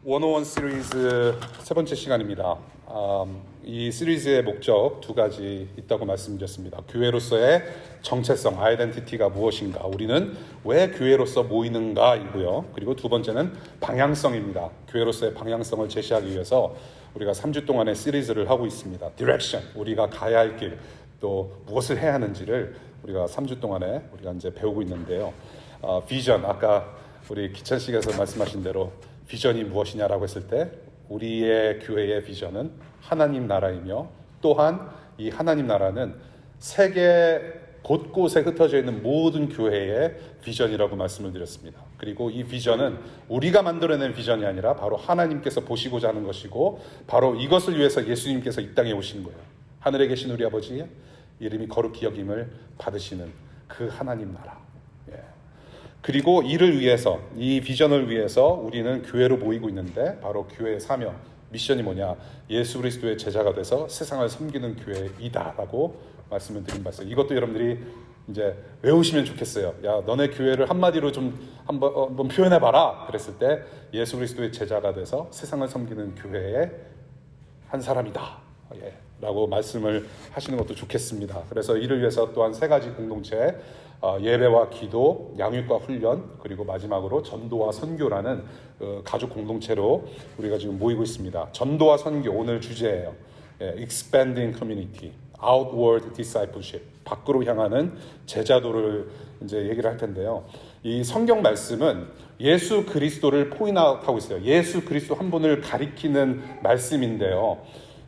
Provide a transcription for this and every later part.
101 시리즈 세 번째 시간입니다. 이 시리즈의 목적 두 가지 있다고 말씀드렸습니다. 교회로서의 정체성, 아이덴티티가 무엇인가, 우리는 왜 교회로서 모이는가이고요. 그리고 두 번째는 방향성입니다. 교회로서의 방향성을 제시하기 위해서 우리가 3주 동안의 시리즈를 하고 있습니다. 디렉션, 우리가 가야 할 길, 또 무엇을 해야 하는지를 우리가 3주 동안에 우리가 이제 배우고 있는데요. 비전, 아까 우리 기찬 씨께서 말씀하신 대로 비전이 무엇이냐라고 했을 때 우리의 교회의 비전은 하나님 나라이며, 또한 이 하나님 나라는 세계 곳곳에 흩어져 있는 모든 교회의 비전이라고 말씀을 드렸습니다. 그리고 이 비전은 우리가 만들어낸 비전이 아니라 바로 하나님께서 보시고자 하는 것이고, 바로 이것을 위해서 예수님께서 이 땅에 오신 거예요. 하늘에 계신 우리 아버지, 이름이 거룩히 여김을 받으시는 그 하나님 나라. 그리고 이를 위해서, 이 비전을 위해서 우리는 교회로 모이고 있는데, 바로 교회의 사명, 미션이 뭐냐? 예수 그리스도의 제자가 돼서 세상을 섬기는 교회이다라고 말씀을 드린 바 있어요. 이것도 여러분들이 이제 외우시면 좋겠어요. 야, 너네 교회를 한마디로 좀 한번 표현해봐라. 그랬을 때 예수 그리스도의 제자가 돼서 세상을 섬기는 교회의 한 사람이다. 라고 말씀을 하시는 것도 좋겠습니다. 그래서 이를 위해서 또한 세 가지 공동체, 예배와 기도, 양육과 훈련, 그리고 마지막으로 전도와 선교라는 가족 공동체로 우리가 지금 모이고 있습니다. 전도와 선교, 오늘 주제예요. Expanding Community, Outward Discipleship, 밖으로 향하는 제자도를 이제 얘기를 할 텐데요. 이 성경 말씀은 예수 그리스도를 포인트하고 있어요. 예수 그리스도 한 분을 가리키는 말씀인데요.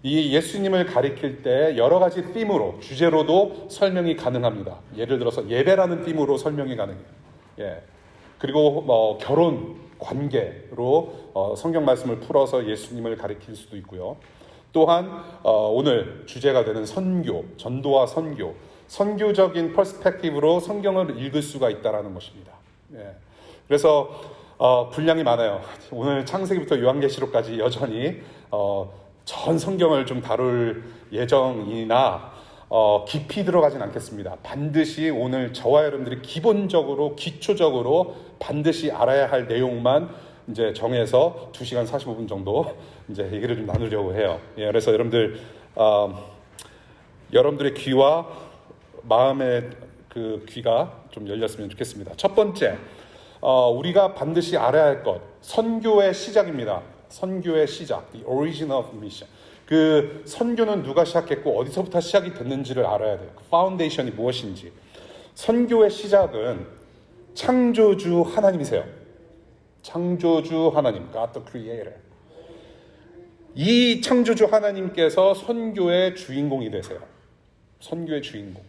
이 예수님을 가리킬 때 여러 가지 팀으로, 주제로도 설명이 가능합니다. 예를 들어서 예배라는 팀으로 설명이 가능해요. 그리고 결혼, 관계로 성경 말씀을 풀어서 예수님을 가리킬 수도 있고요. 또한 오늘 주제가 되는 선교, 전도와 선교, 선교적인 퍼스펙티브로 성경을 읽을 수가 있다는 것입니다. 그래서 분량이 많아요. 오늘 창세기부터 요한계시록까지 여전히 전 성경을 좀 다룰 예정이나 깊이 들어가진 않겠습니다. 반드시 오늘 저와 여러분들이 기본적으로, 기초적으로 반드시 알아야 할 내용만 이제 정해서 2시간 45분 정도 이제 얘기를 좀 나누려고 해요. 그래서 여러분들, 여러분들의 귀와 마음의 그 귀가 좀 열렸으면 좋겠습니다. 첫 번째, 우리가 반드시 알아야 할 것, 선교의 시작입니다. 선교의 시작, the origin of mission. 그 선교는 누가 시작했고 어디서부터 시작이 됐는지를 알아야 돼요. 그 파운데이션이 무엇인지. 선교의 시작은 창조주 하나님이세요. 창조주 하나님, God the Creator. 이 창조주 하나님께서 선교의 주인공이 되세요. 선교의 주인공.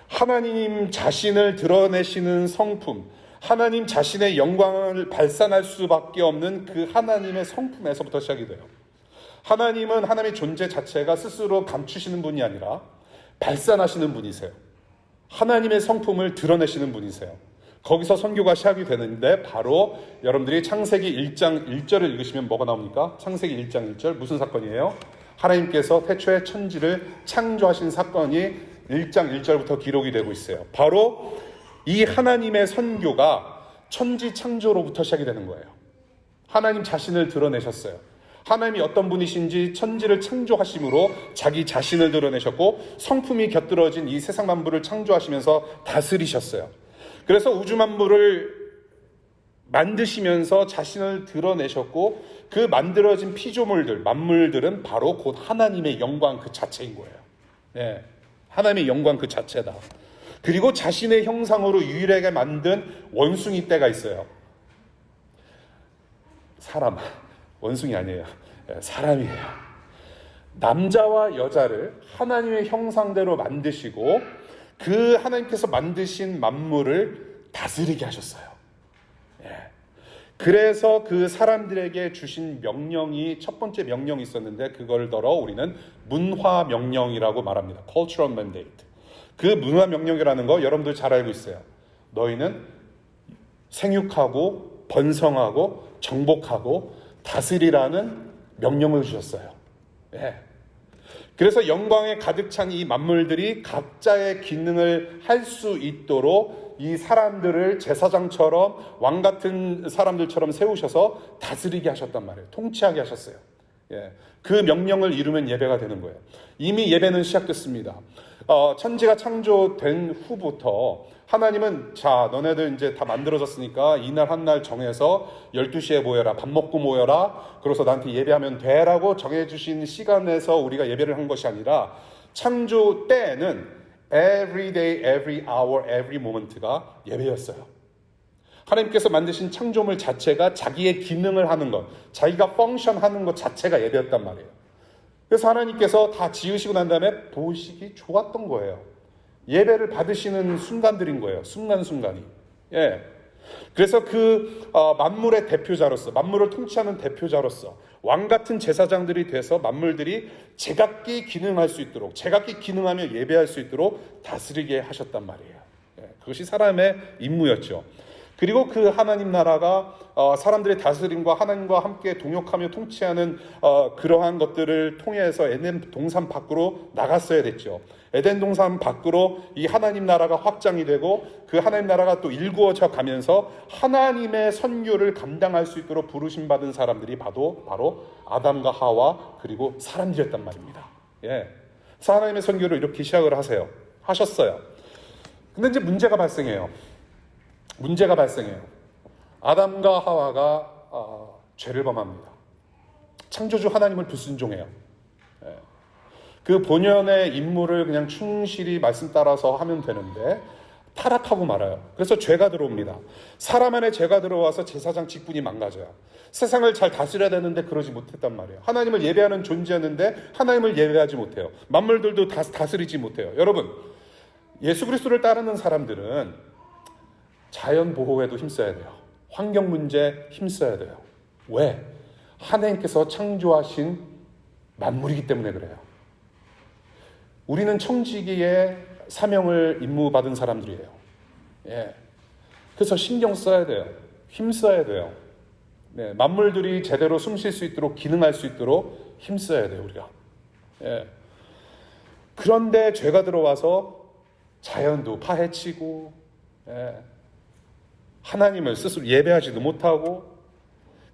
하나님 자신을 드러내시는 성품, 하나님 자신의 영광을 발산할 수밖에 없는 그 하나님의 성품에서부터 시작이 돼요. 하나님은 하나님의 존재 자체가 스스로 감추시는 분이 아니라 발산하시는 분이세요. 하나님의 성품을 드러내시는 분이세요. 거기서 선교가 시작이 되는데, 바로 여러분들이 창세기 1장 1절을 읽으시면 뭐가 나옵니까? 창세기 1장 1절 무슨 사건이에요? 하나님께서 태초에 천지를 창조하신 사건이 1장 1절부터 기록이 되고 있어요. 바로 이 하나님의 선교가 천지 창조로부터 시작이 되는 거예요. 하나님 자신을 드러내셨어요. 하나님이 어떤 분이신지 천지를 창조하심으로 자기 자신을 드러내셨고, 성품이 곁들어진 이 세상 만물을 창조하시면서 다스리셨어요. 그래서 우주 만물을 만드시면서 자신을 드러내셨고, 그 만들어진 피조물들, 만물들은 바로 곧 하나님의 영광 그 자체인 거예요. 하나님의 영광 그 자체다. 그리고 자신의 형상으로 유일하게 만든 원숭이 떼가 있어요. 사람, 원숭이 아니에요. 사람이에요. 남자와 여자를 하나님의 형상대로 만드시고, 그 하나님께서 만드신 만물을 다스리게 하셨어요. 그래서 그 사람들에게 주신 명령이, 첫 번째 명령이 있었는데, 그걸 더러 우리는 문화 명령이라고 말합니다. Cultural Mandate. 그 문화 명령이라는 거 여러분들 잘 알고 있어요. 너희는 생육하고 번성하고 정복하고 다스리라는 명령을 주셨어요. 그래서 영광에 가득 찬 이 만물들이 각자의 기능을 할 수 있도록 이 사람들을 제사장처럼 왕 같은 사람들처럼 세우셔서 다스리게 하셨단 말이에요. 통치하게 하셨어요. 예, 그 명령을 이루면 예배가 되는 거예요. 이미 예배는 시작됐습니다. 천지가 창조된 후부터 하나님은 자 너네들 이제 다 만들어졌으니까 이날 한 날 정해서 12시에 모여라, 밥 먹고 모여라, 그래서 나한테 예배하면 돼라고 정해주신 시간에서 우리가 예배를 한 것이 아니라 창조 때에는 every day, every hour, every moment가 예배였어요. 하나님께서 만드신 창조물 자체가 자기의 기능을 하는 것, 자기가 펑션하는 것 자체가 예배였단 말이에요. 그래서 하나님께서 다 지으시고 난 다음에 보시기 좋았던 거예요. 예배를 받으시는 순간들인 거예요. 순간순간이. 예. 그래서 그 만물의 대표자로서, 만물을 통치하는 대표자로서 왕 같은 제사장들이 돼서 만물들이 제각기 기능할 수 있도록, 제각기 기능하며 예배할 수 있도록 다스리게 하셨단 말이에요. 예. 그것이 사람의 임무였죠. 그리고 그 하나님 나라가 사람들의 다스림과 하나님과 함께 동역하며 통치하는 그러한 것들을 통해서 에덴 동산 밖으로 나갔어야 됐죠. 에덴 동산 밖으로 이 하나님 나라가 확장이 되고 그 하나님 나라가 또 일구어져 가면서 하나님의 선교를 감당할 수 있도록 부르심 받은 사람들이 바로 아담과 하와 그리고 사람들이었단 말입니다. 예. 그래서 하나님의 선교를 이렇게 시작을 하셨어요. 근데 이제 문제가 발생해요. 아담과 하와가 죄를 범합니다. 창조주 하나님을 불순종해요. 그 본연의 임무를 그냥 충실히 말씀 따라서 하면 되는데 타락하고 말아요. 그래서 죄가 들어옵니다. 사람 안에 죄가 들어와서 제사장 직분이 망가져요. 세상을 잘 다스려야 되는데 그러지 못했단 말이에요. 하나님을 예배하는 존재였는데 하나님을 예배하지 못해요. 만물들도 다스리지 못해요. 여러분, 예수 그리스도를 따르는 사람들은 자연 보호에도 힘써야 돼요. 환경 문제 힘써야 돼요. 왜? 하나님께서 창조하신 만물이기 때문에 그래요. 우리는 청지기의 사명을 임무받은 사람들이에요. 예. 그래서 신경 써야 돼요. 힘써야 돼요. 네, 만물들이 제대로 숨 쉴 수 있도록 기능할 수 있도록 힘써야 돼요. 우리가. 예. 그런데 죄가 들어와서 자연도 파헤치고 하나님을 스스로 예배하지도 못하고,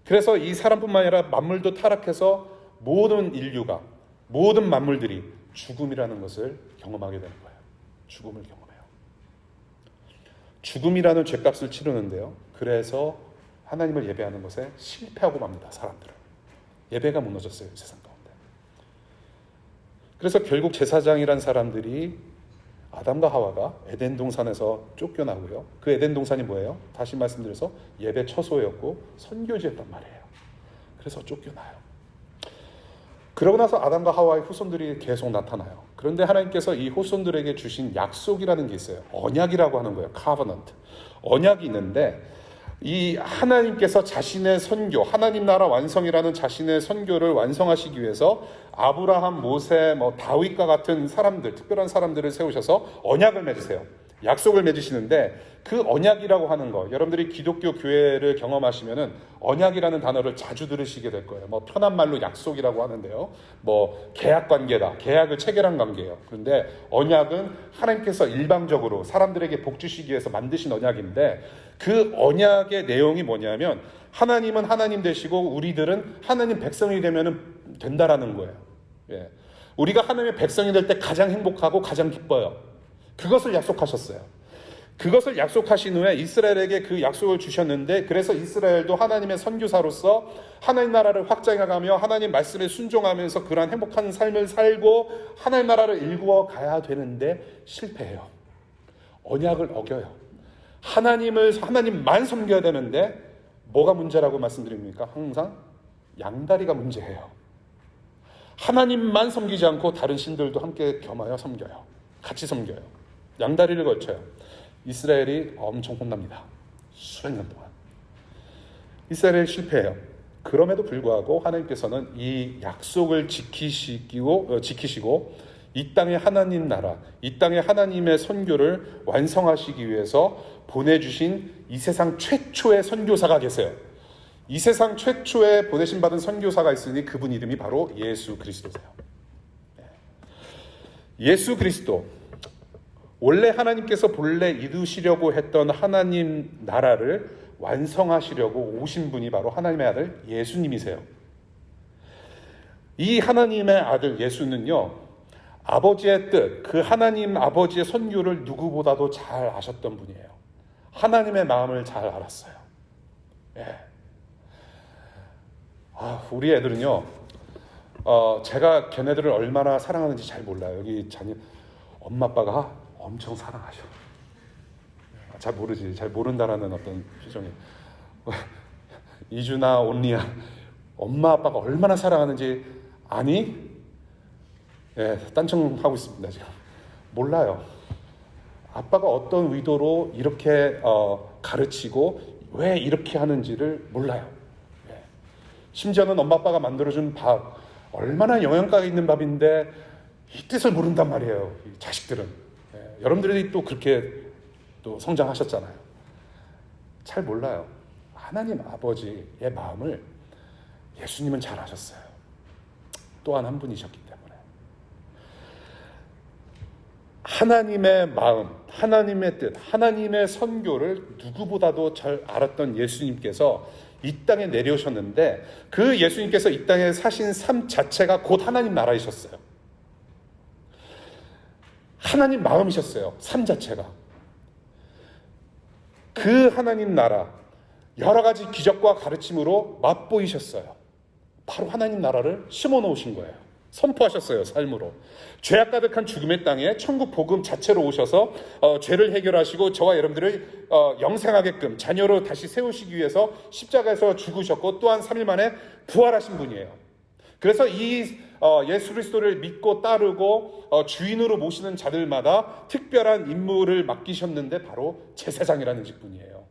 그래서 이 사람뿐만 아니라 만물도 타락해서 모든 인류가, 모든 만물들이 죽음이라는 것을 경험하게 되는 거예요. 죽음을 경험해요. 죽음이라는 죄값을 치르는데요. 그래서 하나님을 예배하는 것에 실패하고 맙니다. 사람들은. 예배가 무너졌어요. 세상 가운데. 그래서 결국 제사장이란 사람들이 아담과 하와가 에덴 동산에서 쫓겨나고요. 그 에덴 동산이 뭐예요? 다시 말씀드려서 예배 처소였고 선교지였단 말이에요. 그래서 쫓겨나요. 그러고 나서 아담과 하와의 후손들이 계속 나타나요. 그런데 하나님께서 이 후손들에게 주신 약속이라는 게 있어요. 언약이라고 하는 거예요. covenant. 언약이 있는데 이 하나님께서 자신의 선교, 하나님 나라 완성이라는 자신의 선교를 완성하시기 위해서 아브라함, 모세, 다윗과 같은 사람들, 특별한 사람들을 세우셔서 언약을 맺으세요. 약속을 맺으시는데 그 언약이라고 하는 거, 여러분들이 기독교 교회를 경험하시면은 언약이라는 단어를 자주 들으시게 될 거예요. 편한 말로 약속이라고 하는데요. 계약 관계다. 계약을 체결한 관계예요. 그런데 언약은 하나님께서 일방적으로 사람들에게 복 주시기 위해서 만드신 언약인데 그 언약의 내용이 뭐냐면 하나님은 하나님 되시고 우리들은 하나님 백성이 되면 된다라는 거예요. 예. 우리가 하나님의 백성이 될 때 가장 행복하고 가장 기뻐요. 그것을 약속하셨어요. 그것을 약속하신 후에 이스라엘에게 그 약속을 주셨는데, 그래서 이스라엘도 하나님의 선교사로서 하나님 나라를 확장해가며 하나님 말씀에 순종하면서 그러한 행복한 삶을 살고 하나님 나라를 일구어 가야 되는데 실패해요. 언약을 어겨요. 하나님만 섬겨야 되는데 뭐가 문제라고 말씀드립니까? 항상 양다리가 문제예요. 하나님만 섬기지 않고 다른 신들도 함께 겸하여 섬겨요. 같이 섬겨요. 양다리를 걸쳐요. 이스라엘이 엄청 혼납니다. 수백 년 동안. 이스라엘이 실패해요. 그럼에도 불구하고 하나님께서는 이 약속을 지키시고 이 땅의 하나님 나라, 이 땅의 하나님의 선교를 완성하시기 위해서 보내주신 이 세상 최초의 선교사가 계세요. 이 세상 최초의 보내심 받은 선교사가 있으니 그분 이름이 바로 예수 그리스도세요. 예수 그리스도. 원래 하나님께서 본래 이루시려고 했던 하나님 나라를 완성하시려고 오신 분이 바로 하나님의 아들 예수님이세요. 이 하나님의 아들 예수는요, 아버지의 뜻, 그 하나님 아버지의 선교를 누구보다도 잘 아셨던 분이에요. 하나님의 마음을 잘 알았어요. 예. 우리 애들은요, 제가 걔네들을 얼마나 사랑하는지 잘 몰라요. 여기 자녀, 엄마 아빠가 엄청 사랑하셔. 잘 모르지. 잘 모른다라는 어떤 표정이. 이준아, 온리야, 엄마 아빠가 얼마나 사랑하는지 아니? 예, 딴청하고 있습니다 지금. 몰라요. 아빠가 어떤 의도로 이렇게 가르치고 왜 이렇게 하는지를 몰라요. 예. 심지어는 엄마 아빠가 만들어준 밥, 얼마나 영양가가 있는 밥인데 이 뜻을 모른단 말이에요. 이 자식들은. 예. 여러분들이 또 그렇게 또 성장하셨잖아요. 잘 몰라요. 하나님 아버지의 마음을 예수님은 잘 아셨어요. 또한 한 분이셨기 때문에. 하나님의 마음, 하나님의 뜻, 하나님의 선교를 누구보다도 잘 알았던 예수님께서 이 땅에 내려오셨는데, 그 예수님께서 이 땅에 사신 삶 자체가 곧 하나님 나라이셨어요. 하나님 마음이셨어요. 삶 자체가. 그 하나님 나라, 여러 가지 기적과 가르침으로 맛보이셨어요. 바로 하나님 나라를 심어 놓으신 거예요. 선포하셨어요. 삶으로. 죄악 가득한 죽음의 땅에 천국 복음 자체로 오셔서 죄를 해결하시고 저와 여러분들을 영생하게끔 자녀로 다시 세우시기 위해서 십자가에서 죽으셨고 또한 3일 만에 부활하신 분이에요. 그래서 이 예수 그리스도를 믿고 따르고 주인으로 모시는 자들마다 특별한 임무를 맡기셨는데 바로 제사장이라는 직분이에요.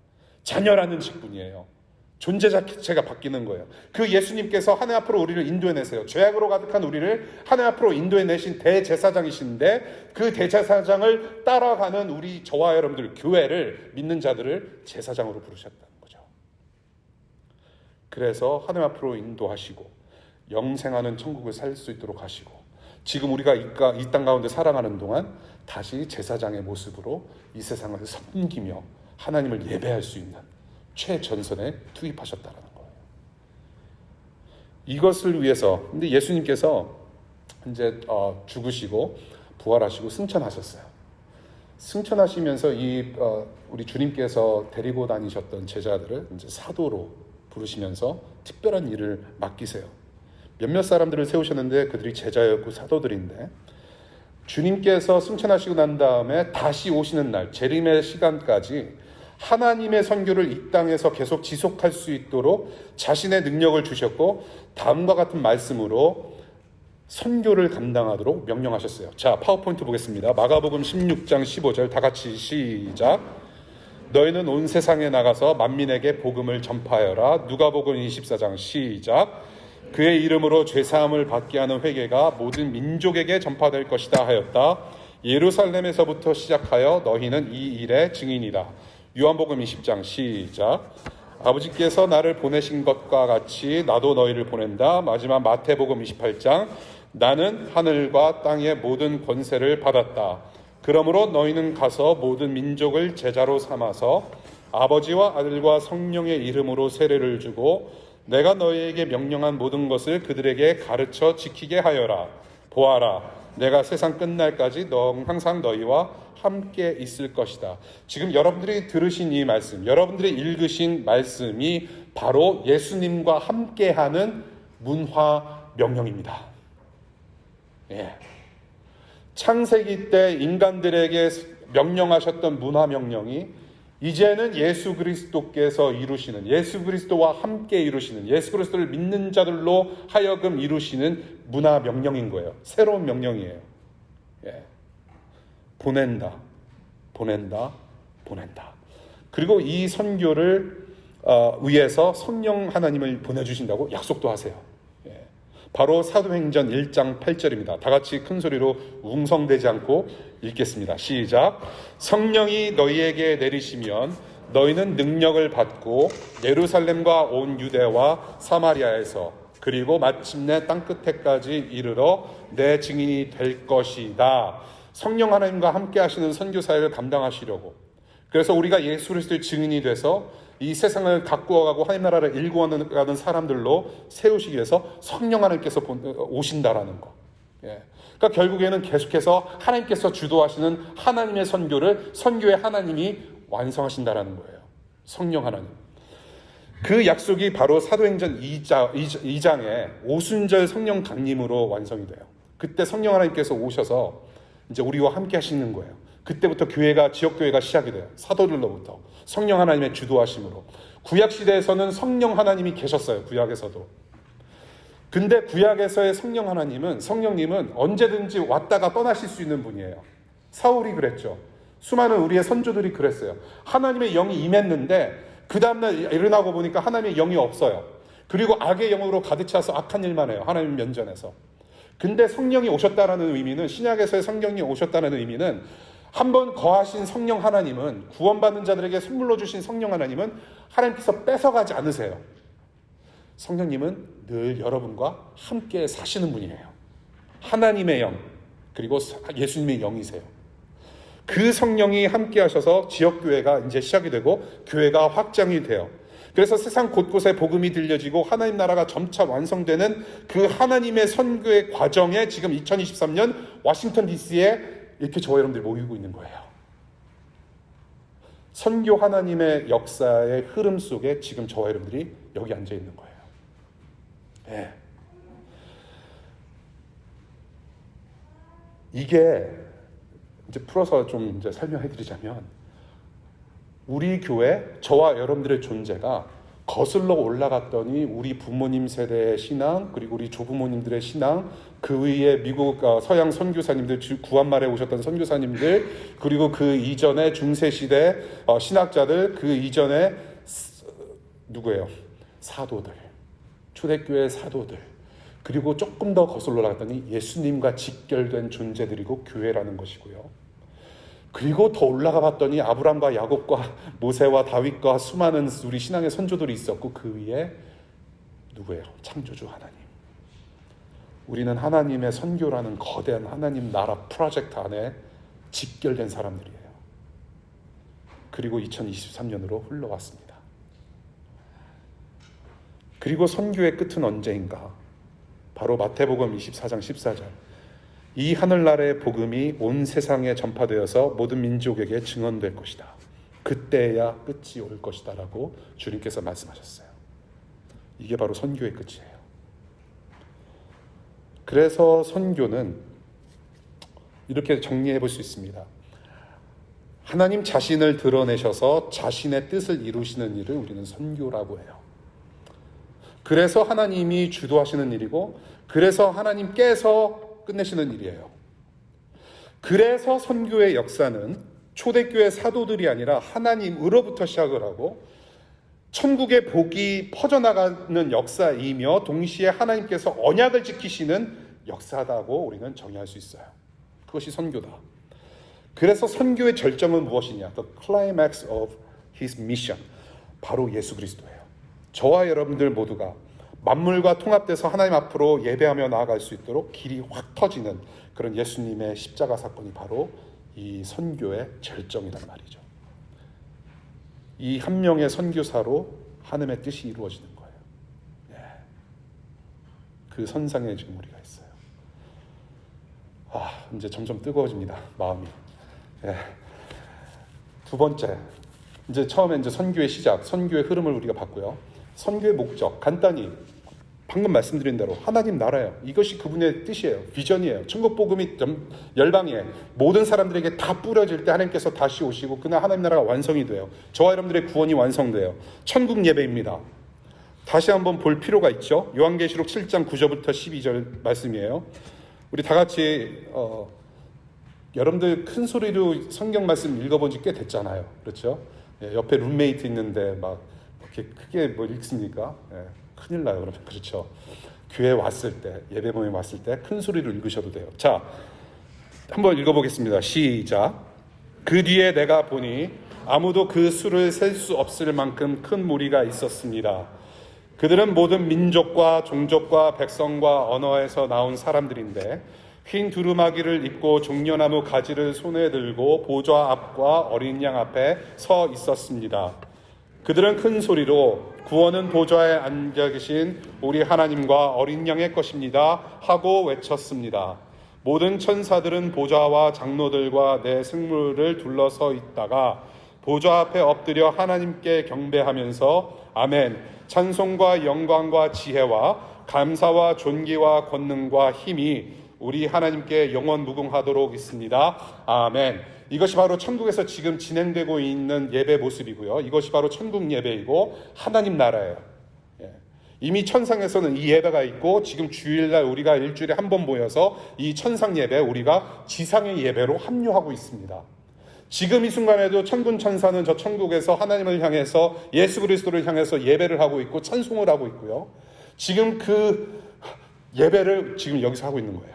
자녀라는 직분이에요. 존재 자체가 바뀌는 거예요. 그 예수님께서 하나님 앞으로 우리를 인도해내세요. 죄악으로 가득한 우리를 하나님 앞으로 인도해내신 대제사장이신데, 그 대제사장을 따라가는 우리 저와 여러분들, 교회를 믿는 자들을 제사장으로 부르셨다는 거죠. 그래서 하나님 앞으로 인도하시고 영생하는 천국을 살 수 있도록 하시고, 지금 우리가 이 땅 가운데 살아가는 동안 다시 제사장의 모습으로 이 세상을 섬기며 하나님을 예배할 수 있는 최전선에 투입하셨다는 거예요. 이것을 위해서, 근데 예수님께서 이제 죽으시고 부활하시고 승천하셨어요. 승천하시면서 우리 주님께서 데리고 다니셨던 제자들을 이제 사도로 부르시면서 특별한 일을 맡기세요. 몇몇 사람들을 세우셨는데 그들이 제자였고 사도들인데, 주님께서 승천하시고 난 다음에 다시 오시는 날, 재림의 시간까지 하나님의 선교를 이 땅에서 계속 지속할 수 있도록 자신의 능력을 주셨고, 다음과 같은 말씀으로 선교를 감당하도록 명령하셨어요. 자, 파워포인트 보겠습니다. 마가복음 16장 15절 다 같이 시작. 너희는 온 세상에 나가서 만민에게 복음을 전파하여라. 누가복음 24장 시작. 그의 이름으로 죄사함을 받게 하는 회개가 모든 민족에게 전파될 것이다 하였다. 예루살렘에서부터 시작하여 너희는 이 일의 증인이다. 요한복음 20장 시작. 아버지께서 나를 보내신 것과 같이 나도 너희를 보낸다. 마지막 마태복음 28장. 나는 하늘과 땅의 모든 권세를 받았다. 그러므로 너희는 가서 모든 민족을 제자로 삼아서 아버지와 아들과 성령의 이름으로 세례를 주고 내가 너희에게 명령한 모든 것을 그들에게 가르쳐 지키게 하여라. 보아라, 내가 세상 끝날까지 항상 너희와 함께 있을 것이다. 지금 여러분들이 들으신 이 말씀, 여러분들이 읽으신 말씀이 바로 예수님과 함께하는 문화 명령입니다. 예. 창세기 때 인간들에게 명령하셨던 문화 명령이 이제는 예수 그리스도께서 이루시는, 예수 그리스도와 함께 이루시는, 예수 그리스도를 믿는 자들로 하여금 이루시는 문화 명령인 거예요. 새로운 명령이에요. 예. 보낸다, 보낸다, 보낸다. 그리고 이 선교를 위해서 성령 하나님을 보내주신다고 약속도 하세요. 예. 바로 사도행전 1장 8절입니다. 다 같이 큰 소리로 웅성대지 않고 읽겠습니다. 시작. 성령이 너희에게 내리시면 너희는 능력을 받고 예루살렘과 온 유대와 사마리아에서 그리고 마침내 땅끝에까지 이르러 내 증인이 될 것이다. 성령 하나님과 함께 하시는 선교 사역을 감당하시려고, 그래서 우리가 예수 그리스도의 증인이 돼서 이 세상을 가꾸어가고 하나님 나라를 일구어가는 사람들로 세우시기 위해서 성령 하나님께서 오신다라는 거. 예. 그러니까 결국에는 계속해서 하나님께서 주도하시는 하나님의 선교를 선교의 하나님이 완성하신다라는 거예요. 성령 하나님. 그 약속이 바로 사도행전 2장의 오순절 성령 강림으로 완성이 돼요. 그때 성령 하나님께서 오셔서 이제 우리와 함께 하시는 거예요. 그때부터 교회가, 지역교회가 시작이 돼요. 사도들로부터 성령 하나님의 주도하심으로. 구약시대에서는 성령 하나님이 계셨어요. 구약에서도. 근데 구약에서의 성령님은 언제든지 왔다가 떠나실 수 있는 분이에요. 사울이 그랬죠. 수많은 우리의 선조들이 그랬어요. 하나님의 영이 임했는데 그 다음날 일어나고 보니까 하나님의 영이 없어요. 그리고 악의 영으로 가득 차서 악한 일만 해요. 하나님 면전에서. 근데 성령이 오셨다라는 의미는, 신약에서의 성령이 오셨다는 의미는, 한번 거하신 성령 하나님은, 구원받는 자들에게 선물로 주신 성령 하나님은 하나님께서 뺏어가지 않으세요. 성령님은 늘 여러분과 함께 사시는 분이에요. 하나님의 영, 그리고 예수님의 영이세요. 그 성령이 함께 하셔서 지역교회가 이제 시작이 되고 교회가 확장이 돼요. 그래서 세상 곳곳에 복음이 들려지고 하나님 나라가 점차 완성되는 그 하나님의 선교의 과정에 지금 2023년 워싱턴 DC에 이렇게 저와 여러분들이 모이고 있는 거예요. 선교 하나님의 역사의 흐름 속에 지금 저와 여러분들이 여기 앉아 있는 거예요. 네. 이게 이제 풀어서 좀 이제 설명해 드리자면, 우리 교회, 저와 여러분들의 존재가 거슬러 올라갔더니 우리 부모님 세대의 신앙, 그리고 우리 조부모님들의 신앙, 그 위에 미국 서양 선교사님들, 구한말에 오셨던 선교사님들, 그리고 그 이전에 중세시대 신학자들, 그 이전에 누구예요? 사도들, 초대교회 사도들, 그리고 조금 더 거슬러 올라갔더니 예수님과 직결된 존재들이고 교회라는 것이고요. 그리고 더 올라가 봤더니 아브람과 야곱과 모세와 다윗과 수많은 우리 신앙의 선조들이 있었고, 그 위에 누구예요? 창조주 하나님. 우리는 하나님의 선교라는 거대한 하나님 나라 프로젝트 안에 직결된 사람들이에요. 그리고 2023년으로 흘러왔습니다. 그리고 선교의 끝은 언제인가? 바로 마태복음 24장 14절. 이 하늘나라의 복음이 온 세상에 전파되어서 모든 민족에게 증언될 것이다. 그때야 끝이 올 것이다 라고 주님께서 말씀하셨어요. 이게 바로 선교의 끝이에요. 그래서 선교는 이렇게 정리해 볼 수 있습니다. 하나님 자신을 드러내셔서 자신의 뜻을 이루시는 일을 우리는 선교라고 해요. 그래서 하나님이 주도하시는 일이고, 그래서 하나님께서 끝내시는 일이에요. 그래서 선교의 역사는 초대교회 사도들이 아니라 하나님으로부터 시작을 하고 천국의 복이 퍼져나가는 역사이며, 동시에 하나님께서 언약을 지키시는 역사다고 우리는 정의할 수 있어요. 그것이 선교다. 그래서 선교의 절정은 무엇이냐? The climax of his mission. 바로 예수 그리스도예요. 저와 여러분들 모두가 만물과 통합돼서 하나님 앞으로 예배하며 나아갈 수 있도록 길이 확 터지는 그런 예수님의 십자가 사건이 바로 이 선교의 절정이란 말이죠. 이 한 명의 선교사로 하나님의 뜻이 이루어지는 거예요. 예. 그 선상에 지금 우리가 있어요. 이제 점점 뜨거워집니다, 마음이. 예. 두 번째, 이제 처음에 이제 선교의 시작, 선교의 흐름을 우리가 봤고요. 선교의 목적, 간단히 방금 말씀드린 대로 하나님 나라예요. 이것이 그분의 뜻이에요. 비전이에요. 천국 복음이 열방에 모든 사람들에게 다 뿌려질 때 하나님께서 다시 오시고 그날 하나님 나라가 완성이 돼요. 저와 여러분들의 구원이 완성돼요. 천국 예배입니다. 다시 한번 볼 필요가 있죠. 요한계시록 7장 9절부터 12절 말씀이에요. 우리 다 같이 여러분들 큰 소리로 성경 말씀 읽어본 지 꽤 됐잖아요. 그렇죠? 예, 옆에 룸메이트 있는데 막 이렇게 크게 뭐 읽습니까? 예. 큰일 나요. 그러면. 그렇죠. 교회 왔을 때, 예배모임에 왔을 때 큰 소리로 읽으셔도 돼요. 자, 한번 읽어보겠습니다. 시작. 그 뒤에 내가 보니 아무도 그 수를 셀 수 없을 만큼 큰 무리가 있었습니다. 그들은 모든 민족과 종족과 백성과 언어에서 나온 사람들인데 흰 두루마기를 입고 종려나무 가지를 손에 들고 보좌 앞과 어린 양 앞에 서 있었습니다. 그들은 큰 소리로 구원은 보좌에 앉아 계신 우리 하나님과 어린 양의 것입니다 하고 외쳤습니다. 모든 천사들은 보좌와 장로들과 내 생물을 둘러서 있다가 보좌 앞에 엎드려 하나님께 경배하면서 아멘, 찬송과 영광과 지혜와 감사와 존귀와 권능과 힘이 우리 하나님께 영원 무궁하도록 있습니다. 아멘. 이것이 바로 천국에서 지금 진행되고 있는 예배 모습이고요. 이것이 바로 천국 예배이고 하나님 나라예요. 이미 천상에서는 이 예배가 있고 지금 주일날 우리가 일주일에 한 번 모여서 이 천상 예배, 우리가 지상의 예배로 합류하고 있습니다. 지금 이 순간에도 천군 천사는 저 천국에서 하나님을 향해서 예수 그리스도를 향해서 예배를 하고 있고 찬송을 하고 있고요. 지금 그 예배를 지금 여기서 하고 있는 거예요.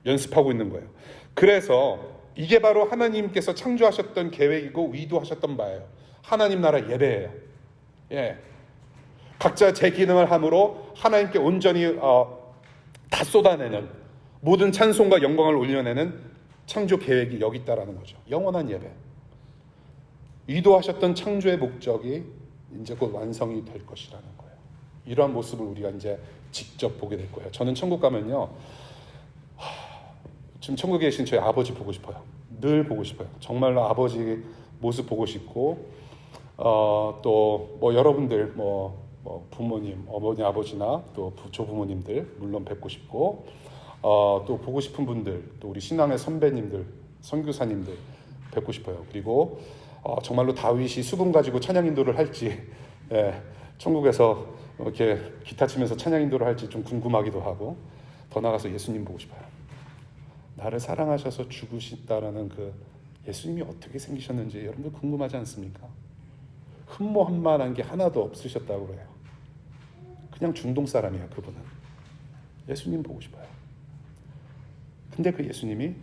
연습하고 있는 거예요. 그래서 이게 바로 하나님께서 창조하셨던 계획이고 의도하셨던 바예요. 하나님 나라 예배예요. 예. 각자 제 기능을 함으로 하나님께 온전히 다 쏟아내는 모든 찬송과 영광을 올려내는 창조 계획이 여기 있다라는 거죠. 영원한 예배. 의도하셨던 창조의 목적이 이제 곧 완성이 될 것이라는 거예요. 이러한 모습을 우리가 이제 직접 보게 될 거예요. 저는 천국 가면요, 지금 천국에 계신 저희 아버지 보고 싶어요. 늘 보고 싶어요. 정말로 아버지 모습 보고 싶고, 또 뭐 여러분들 부모님, 어머니, 아버지나 또 조부모님들 물론 뵙고 싶고, 또 보고 싶은 분들, 또 우리 신앙의 선배님들, 선교사님들 뵙고 싶어요. 그리고 정말로 다윗이 수금 가지고 찬양 인도를 할지, 천국에서 이렇게 기타 치면서 찬양 인도를 할지 좀 궁금하기도 하고, 더 나아가서 예수님 보고 싶어요. 나를 사랑하셔서 죽으셨다라는 그 예수님이 어떻게 생기셨는지 여러분들 궁금하지 않습니까? 흠모함만한 게 하나도 없으셨다고 그래요. 그냥 중동 사람이에요, 그분은. 예수님 보고 싶어요. 근데 그 예수님이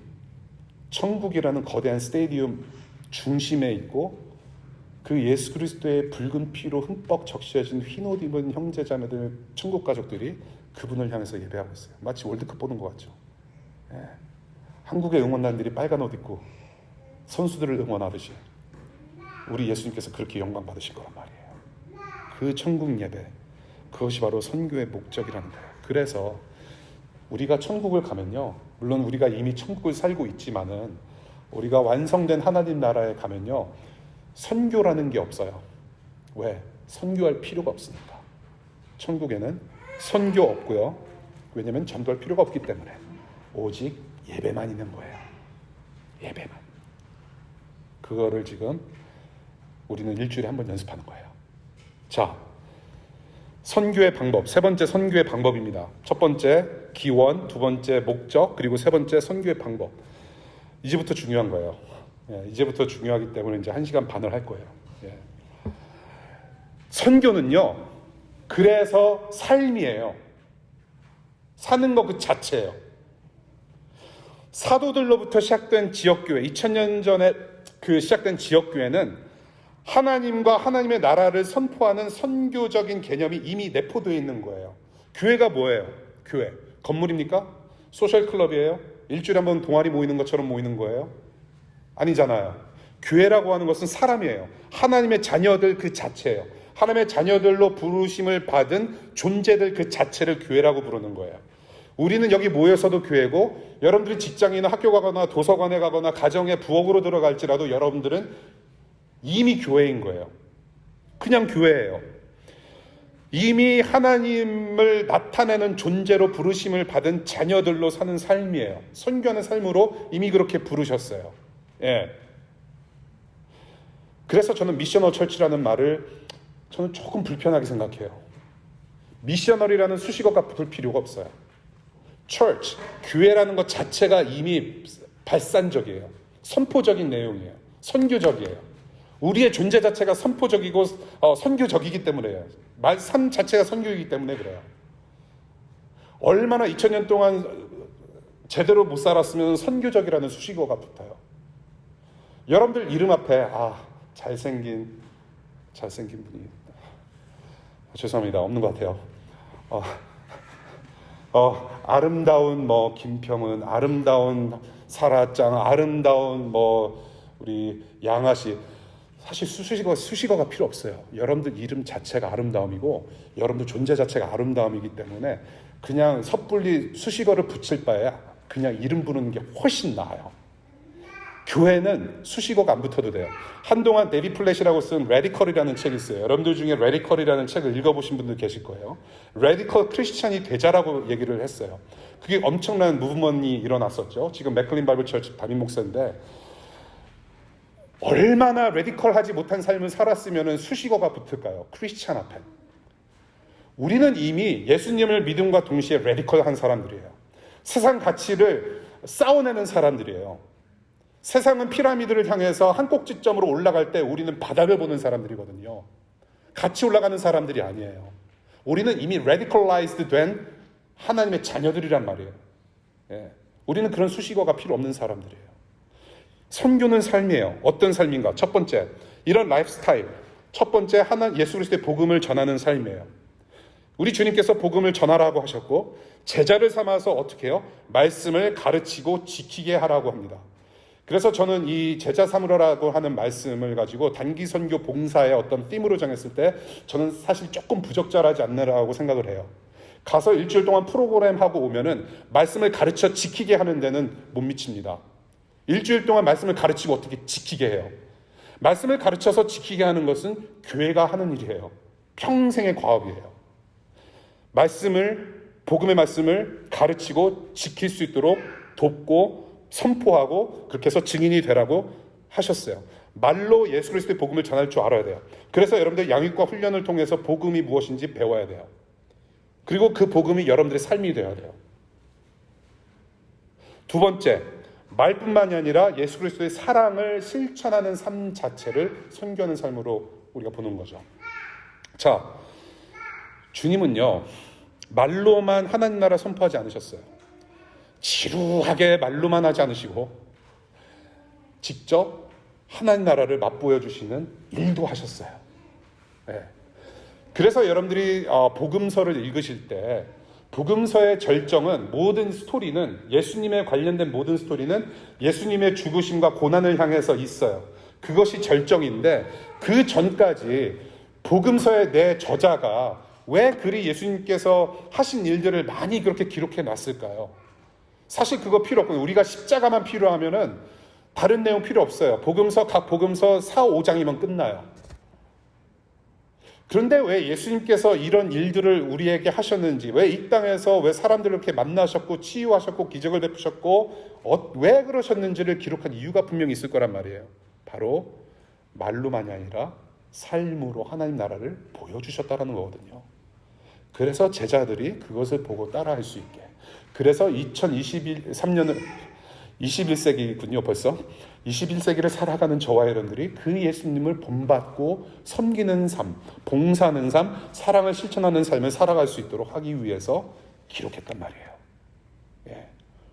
천국이라는 거대한 스테디움 중심에 있고, 그 예수 그리스도의 붉은 피로 흠뻑 적셔진 흰옷 입은 형제자매들, 천국 가족들이 그분을 향해서 예배하고 있어요. 마치 월드컵 보는 것 같죠. 예. 한국의 응원단들이 빨간 옷 입고 선수들을 응원하듯이 우리 예수님께서 그렇게 영광 받으실 거란 말이에요. 그 천국 예배, 그것이 바로 선교의 목적이라는 거예요. 그래서 우리가 천국을 가면요, 물론 우리가 이미 천국을 살고 있지만은 우리가 완성된 하나님 나라에 가면요, 선교라는 게 없어요. 왜? 선교할 필요가 없으니까. 천국에는 선교 없고요. 왜냐하면 전도할 필요가 없기 때문에 오직 예배만 있는 거예요. 예배만. 그거를 지금 우리는 일주일에 한 번 연습하는 거예요. 자, 선교의 방법, 세 번째 선교의 방법입니다. 첫 번째 기원, 두 번째 목적, 그리고 세 번째 선교의 방법. 이제부터 중요한 거예요. 이제부터 중요하기 때문에 이제 1시간 반을 할 거예요. 선교는요, 그래서 삶이에요. 사는 것 그 자체예요. 사도들로부터 시작된 지역교회, 2000년 전에 그 시작된 지역교회는 하나님과 하나님의 나라를 선포하는 선교적인 개념이 이미 내포되어 있는 거예요. 교회가 뭐예요? 교회. 건물입니까? 소셜클럽이에요? 일주일에 한 번 동아리 모이는 것처럼 모이는 거예요? 아니잖아요. 교회라고 하는 것은 사람이에요. 하나님의 자녀들 그 자체예요. 하나님의 자녀들로 부르심을 받은 존재들 그 자체를 교회라고 부르는 거예요. 우리는 여기 모여서도 교회고, 여러분들이 직장이나 학교 가거나 도서관에 가거나 가정의 부엌으로 들어갈지라도 여러분들은 이미 교회인 거예요. 그냥 교회예요. 이미 하나님을 나타내는 존재로 부르심을 받은 자녀들로 사는 삶이에요. 선교하는 삶으로 이미 그렇게 부르셨어요. 그래서 저는 미셔널 철치라는 말을 저는 조금 불편하게 생각해요. 미셔널이라는 수식어가 붙을 필요가 없어요. church, 교회라는 것 자체가 이미 발산적이에요. 선포적인 내용이에요. 선교적이에요. 우리의 존재 자체가 선포적이고 선교적이기 때문에요. 삶 자체가 선교이기 때문에 그래요. 얼마나 2000년 동안 제대로 못 살았으면 선교적이라는 수식어가 붙어요. 여러분들 이름 앞에 잘생긴 분이, 죄송합니다. 없는 것 같아요. 아름다운 김평은, 아름다운 사라짱, 아름다운 우리 양아씨. 사실 수식어가 필요 없어요. 여러분들 이름 자체가 아름다움이고 여러분들 존재 자체가 아름다움이기 때문에 그냥 섣불리 수식어를 붙일 바에 그냥 이름 부르는 게 훨씬 나아요. 교회는 수식어가 안 붙어도 돼요. 한동안 데이비 플랫이라고 쓴 레디컬이라는 책이 있어요. 여러분들 중에 레디컬이라는 책을 읽어보신 분들 계실 거예요. 레디컬 크리스찬이 되자라고 얘기를 했어요. 그게 엄청난 무브먼이 일어났었죠. 지금 맥클린 바이블 처치 담임 목사인데 얼마나 레디컬하지 못한 삶을 살았으면 수식어가 붙을까요? 크리스찬 앞에. 우리는 이미 예수님을 믿음과 동시에 레디컬한 사람들이에요. 세상 가치를 싸워내는 사람들이에요. 세상은 피라미드를 향해서 한 꼭지점으로 올라갈 때 우리는 바닥을 보는 사람들이거든요. 같이 올라가는 사람들이 아니에요. 우리는 이미 radicalized 된 하나님의 자녀들이란 말이에요. 예. 우리는 그런 수식어가 필요 없는 사람들이에요. 선교는 삶이에요. 어떤 삶인가? 첫 번째, 이런 라이프 스타일. 첫 번째, 예수 그리스도의 복음을 전하는 삶이에요. 우리 주님께서 복음을 전하라고 하셨고 제자를 삼아서 어떻게 해요? 말씀을 가르치고 지키게 하라고 합니다. 그래서 저는 이 제자 삼으라고 하는 말씀을 가지고 단기 선교 봉사의 어떤 팀으로 정했을 때 저는 사실 조금 부적절하지 않나라고 생각을 해요. 가서 일주일 동안 프로그램 하고 오면은 말씀을 가르쳐 지키게 하는 데는 못 미칩니다. 일주일 동안 말씀을 가르치고 어떻게 지키게 해요? 말씀을 가르쳐서 지키게 하는 것은 교회가 하는 일이에요. 평생의 과업이에요. 복음의 말씀을 가르치고 지킬 수 있도록 돕고 선포하고 그렇게 해서 증인이 되라고 하셨어요. 말로 예수 그리스도의 복음을 전할 줄 알아야 돼요. 그래서 여러분들 양육과 훈련을 통해서 복음이 무엇인지 배워야 돼요. 그리고 그 복음이 여러분들의 삶이 되어야 돼요. 두 번째, 말뿐만이 아니라 예수 그리스도의 사랑을 실천하는 삶 자체를 선교하는 삶으로 우리가 보는 거죠. 자, 주님은요, 말로만 하나님 나라 선포하지 않으셨어요. 지루하게 말로만 하지 않으시고 직접 하나님 나라를 맛보여 주시는 일도 하셨어요. 네. 그래서 여러분들이 복음서를 읽으실 때 복음서의 절정은 모든 스토리는 예수님에 관련된 모든 스토리는 예수님의 죽으심과 고난을 향해서 있어요. 그것이 절정인데 그 전까지 복음서의 내 저자가 왜 그리 예수님께서 하신 일들을 많이 그렇게 기록해 놨을까요? 사실 그거 필요 없고 우리가 십자가만 필요하면은 다른 내용 필요 없어요. 각 복음서 4, 5장이면 끝나요. 그런데 왜 예수님께서 이런 일들을 우리에게 하셨는지, 왜 이 땅에서 왜 사람들을 이렇게 만나셨고 치유하셨고 기적을 베푸셨고 왜 그러셨는지를 기록한 이유가 분명히 있을 거란 말이에요. 바로 말로만이 아니라 삶으로 하나님 나라를 보여주셨다는 거거든요. 그래서 제자들이 그것을 보고 따라할 수 있게. 그래서 2023년은 21세기군요 벌써. 21세기를 살아가는 저와 여러분들이 그 예수님을 본받고 섬기는 삶, 봉사하는 삶, 사랑을 실천하는 삶을 살아갈 수 있도록 하기 위해서 기록했단 말이에요. 예.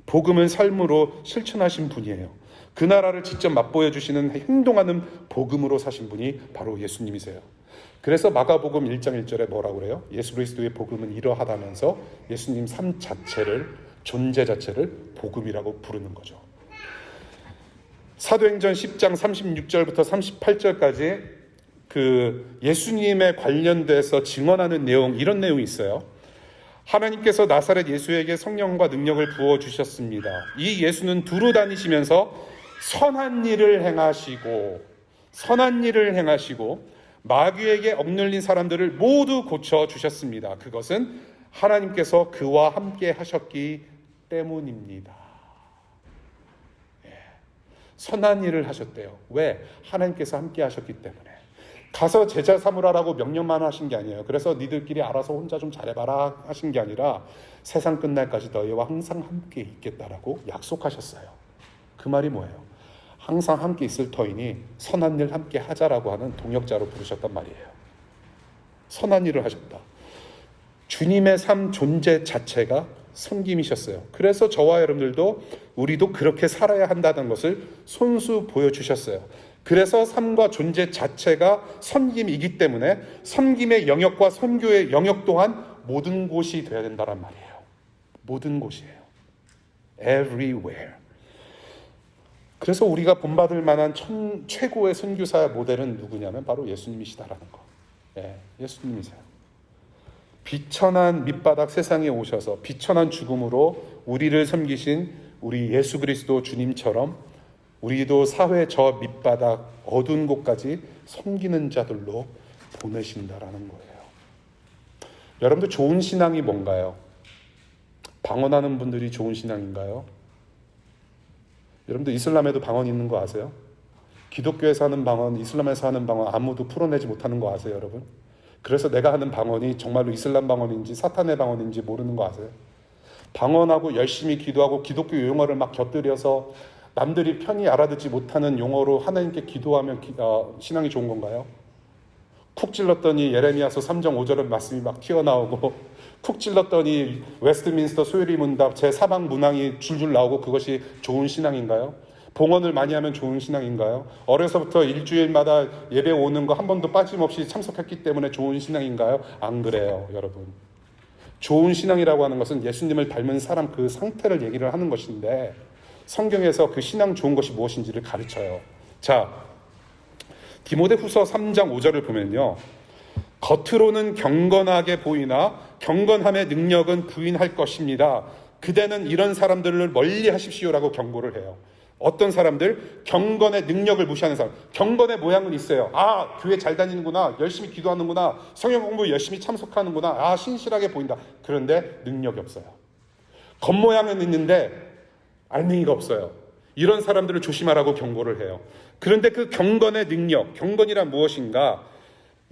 복음을 삶으로 실천하신 분이에요. 그 나라를 직접 맛보여 주시는 행동하는 복음으로 사신 분이 바로 예수님이세요. 그래서 마가복음 1장 1절에 뭐라고 그래요? 예수 그리스도의 복음은 이러하다면서 예수님 삶 자체를, 존재 자체를 복음이라고 부르는 거죠. 사도행전 10장 36절부터 38절까지 그 예수님에 관련돼서 증언하는 내용, 이런 내용이 있어요. 하나님께서 나사렛 예수에게 성령과 능력을 부어주셨습니다. 이 예수는 두루 다니시면서 선한 일을 행하시고 마귀에게 억눌린 사람들을 모두 고쳐주셨습니다. 그것은 하나님께서 그와 함께 하셨기 때문입니다. 선한 일을 하셨대요. 왜? 하나님께서 함께 하셨기 때문에. 가서 제자 삼으라라고 명령만 하신 게 아니에요. 그래서 니들끼리 알아서 혼자 좀 잘해봐라 하신 게 아니라 세상 끝날까지 너희와 항상 함께 있겠다라고 약속하셨어요. 그 말이 뭐예요? 항상 함께 있을 터이니 선한 일 함께 하자라고 하는 동역자로 부르셨단 말이에요. 선한 일을 하셨다. 주님의 삶 존재 자체가 섬김이셨어요. 그래서 저와 여러분들도 우리도 그렇게 살아야 한다는 것을 손수 보여주셨어요. 그래서 삶과 존재 자체가 섬김이기 때문에 섬김의 영역과 선교의 영역 또한 모든 곳이 되어야 된다는 말이에요. 모든 곳이에요. Everywhere. 그래서 우리가 본받을 만한 최고의 선교사 모델은 누구냐면 바로 예수님이시다라는 거. 예, 예수님이세요. 비천한 밑바닥 세상에 오셔서 비천한 죽음으로 우리를 섬기신 우리 예수 그리스도 주님처럼 우리도 사회 저 밑바닥 어두운 곳까지 섬기는 자들로 보내신다라는 거예요. 여러분들 좋은 신앙이 뭔가요? 방언하는 분들이 좋은 신앙인가요? 여러분들 이슬람에도 방언 있는 거 아세요? 기독교에서 하는 방언, 이슬람에서 하는 방언 아무도 풀어내지 못하는 거 아세요, 여러분? 그래서 내가 하는 방언이 정말로 이슬람 방언인지 사탄의 방언인지 모르는 거 아세요? 방언하고 열심히 기도하고 기독교 용어를 막 곁들여서 남들이 편히 알아듣지 못하는 용어로 하나님께 기도하면 신앙이 좋은 건가요? 쿡 찔렀더니 예레미야서 3장 5절의 말씀이 막 튀어나오고 쿡 찔렀더니 웨스트민스터 소요리 문답 제4방 문항이 줄줄 나오고 그것이 좋은 신앙인가요? 봉헌을 많이 하면 좋은 신앙인가요? 어려서부터 일주일마다 예배 오는 거 한 번도 빠짐없이 참석했기 때문에 좋은 신앙인가요? 안 그래요, 여러분. 좋은 신앙이라고 하는 것은 예수님을 닮은 사람 그 상태를 얘기를 하는 것인데 성경에서 그 신앙 좋은 것이 무엇인지를 가르쳐요. 자, 디모데후서 3장 5절을 보면요. 겉으로는 경건하게 보이나 경건함의 능력은 부인할 것입니다. 그대는 이런 사람들을 멀리 하십시오라고 경고를 해요. 어떤 사람들? 경건의 능력을 무시하는 사람. 경건의 모양은 있어요. 아, 교회 잘 다니는구나. 열심히 기도하는구나. 성경 공부 열심히 참석하는구나. 아, 신실하게 보인다. 그런데 능력이 없어요. 겉모양은 있는데 알맹이가 없어요. 이런 사람들을 조심하라고 경고를 해요. 그런데 그 경건의 능력, 경건이란 무엇인가?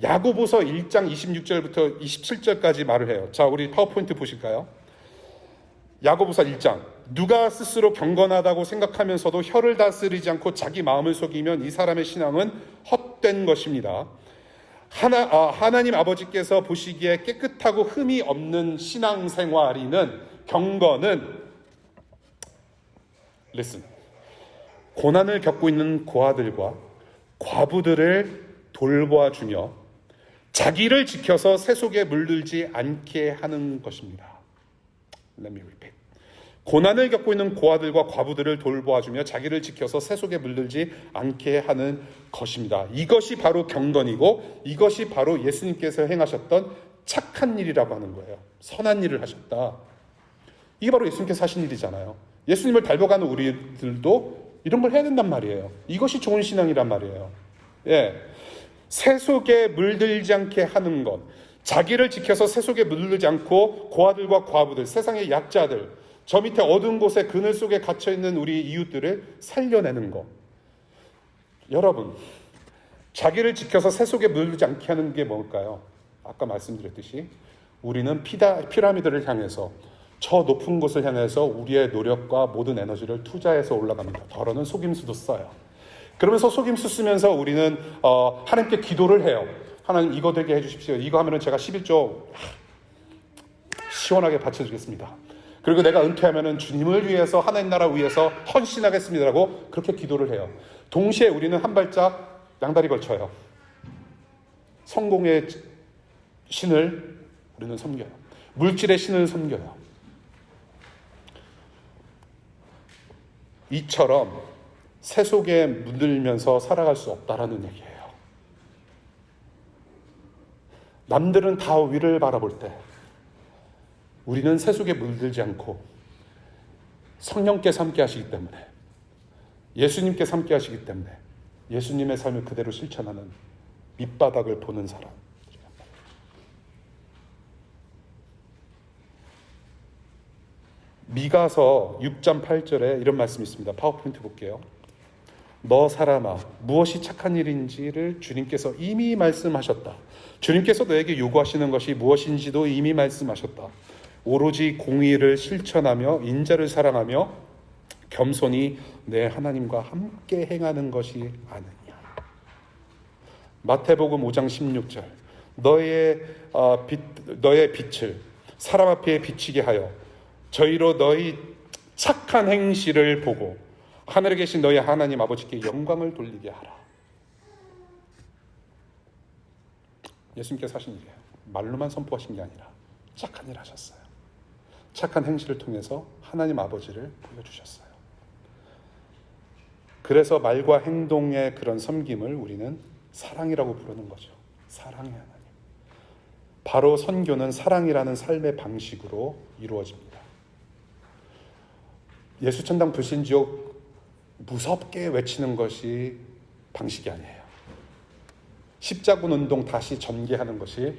야고보서 1장 26절부터 27절까지 말을 해요. 자, 우리 파워포인트 보실까요? 야고보서 1장. 누가 스스로 경건하다고 생각하면서도 혀를 다스리지 않고 자기 마음을 속이면 이 사람의 신앙은 헛된 것입니다. 하나님 아버지께서 보시기에 깨끗하고 흠이 없는 신앙생활이는 경건은 listen. 고난을 겪고 있는 고아들과 과부들을 돌보아주며 자기를 지켜서 세속에 물들지 않게 하는 것입니다. Let me repeat. 고난을 겪고 있는 고아들과 과부들을 돌보아주며 자기를 지켜서 세속에 물들지 않게 하는 것입니다. 이것이 바로 경건이고 이것이 바로 예수님께서 행하셨던 착한 일이라고 하는 거예요. 선한 일을 하셨다. 이게 바로 예수님께서 하신 일이잖아요. 예수님을 닮아가는 우리들도 이런 걸 해야 된단 말이에요. 이것이 좋은 신앙이란 말이에요. 예, 세속에 물들지 않게 하는 것, 자기를 지켜서 세속에 물들지 않고 고아들과 과부들, 세상의 약자들, 저 밑에 어두운 곳에 그늘 속에 갇혀있는 우리 이웃들을 살려내는 것. 여러분, 자기를 지켜서 세속에 물들지 않게 하는 게 뭘까요? 아까 말씀드렸듯이 우리는 피라미드를 향해서 저 높은 곳을 향해서 우리의 노력과 모든 에너지를 투자해서 올라갑니다. 더러는 속임수도 써요. 그러면서 속임수 쓰면서 우리는 하나님께 기도를 해요. 하나님 이거 되게 해주십시오. 이거 하면은 제가 11조 시원하게 바쳐주겠습니다. 그리고 내가 은퇴하면은 주님을 위해서 하나님 나라 위해서 헌신하겠습니다라고 그렇게 기도를 해요. 동시에 우리는 한 발짝 양다리 걸쳐요. 성공의 신을 우리는 섬겨요. 물질의 신을 섬겨요. 이처럼 세속에 물들면서 살아갈 수 없다라는 얘기예요. 남들은 다 위를 바라볼 때 우리는 세속에 물들지 않고 성령께서 함께 하시기 때문에 예수님께서 함께 하시기 때문에 예수님의 삶을 그대로 실천하는 밑바닥을 보는 사람. 미가서 6장 8절에 이런 말씀이 있습니다. 파워포인트 볼게요. 너 사람아 무엇이 착한 일인지를 주님께서 이미 말씀하셨다. 주님께서 너에게 요구하시는 것이 무엇인지도 이미 말씀하셨다. 오로지 공의를 실천하며 인자를 사랑하며 겸손히 내 하나님과 함께 행하는 것이 아니냐. 마태복음 5장 16절 너의 빛을 사람 앞에 비치게 하여 저희로 너희 착한 행실을 보고 하늘에 계신 너희 하나님 아버지께 영광을 돌리게 하라. 예수님께서 하신 일이에요. 말로만 선포하신 게 아니라 착한 일 하셨어요. 착한 행실을 통해서 하나님 아버지를 보여주셨어요. 그래서 말과 행동의 그런 섬김을 우리는 사랑이라고 부르는 거죠. 사랑의 하나님. 바로 선교는 사랑이라는 삶의 방식으로 이루어집니다. 예수 천당 불신지옥 무섭게 외치는 것이 방식이 아니에요. 십자군 운동 다시 전개하는 것이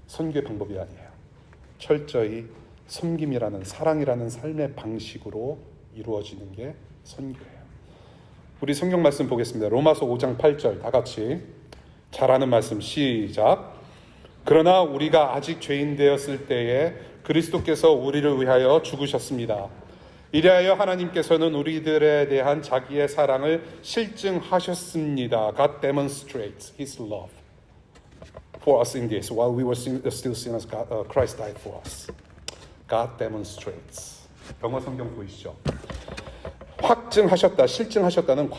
선교의 방법이 아니에요. 철저히 섬김이라는 사랑이라는 삶의 방식으로 이루어지는 게 선교예요. 우리 성경 말씀 보겠습니다. 로마서 5장 8절 다 같이 잘 아는 말씀 시작. 그러나 우리가 아직 죄인 되었을 때에 그리스도께서 우리를 위하여 죽으셨습니다. 이리하여 하나님께서는 우리들에 대한 자기의 사랑을 실증하셨습니다. God demonstrates His love for us in this. While we were still sinners, Christ died for us. God demonstrates. 영어 성경 보이시죠? 확증하셨다, 실증하셨다는